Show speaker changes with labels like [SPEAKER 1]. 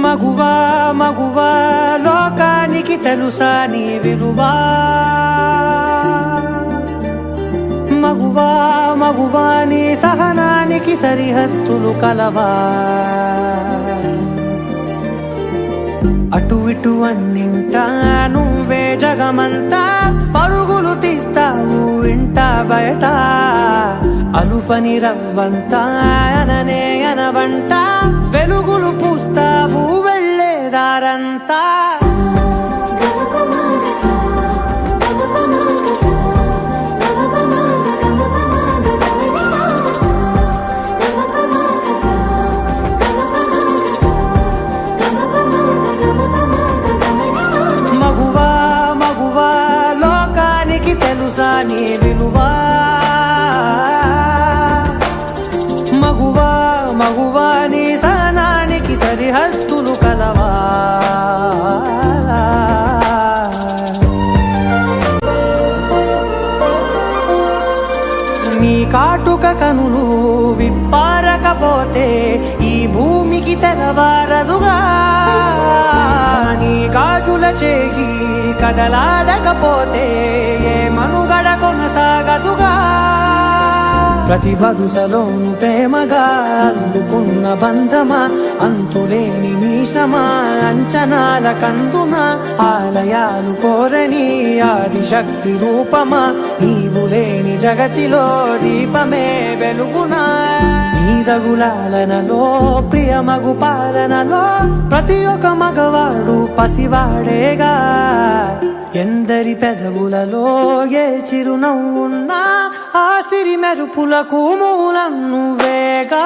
[SPEAKER 1] మగువా మగువా లోకానికి తెలుసా నీ విలువా మగువా మగువా నీ సహనానికి సరిహద్దులు కలవా అటు ఇటు అన్నింటా నువ్వే జగమంతా పరుగులు తీస్తావు ఇంట బయట అలుపని రవ్వంతా అననే అనవంట వెలుగులు పూస్తావు వెళ్ళేదారంతా మగువా మగువా లోకానికి తెలుసా నీ విలువా మగువా మగువా నీ సహనానికి సరిహద్దులు కలవా నీ కాటుక కనులు విప్పారకపోతే ఈ భూమికి తెలవారదుగా నీ గాజుల చేయి కదలాడకపోతే ఏ మనుగడ కొనసాగదుగా ప్రతి వరుసలోను ప్రేమగా అల్లుకున్న బంధమా అంతులేని నీశమా అంచనాల కందున ఆలయాలు కోరని ఆదిశక్తి రూపమా నీవు లేని జగతిలో దీపమే వెలుగునా నీదగులాలనలో ప్రియమగు పాలనలో ప్రతి ఒక్క మగవాడు పసివాడేగా ఎందరి పెదవులలో ఏ చిరునవ్వున్నా ఆ సిరి మెరుపులకు మూలం నువ్వేగా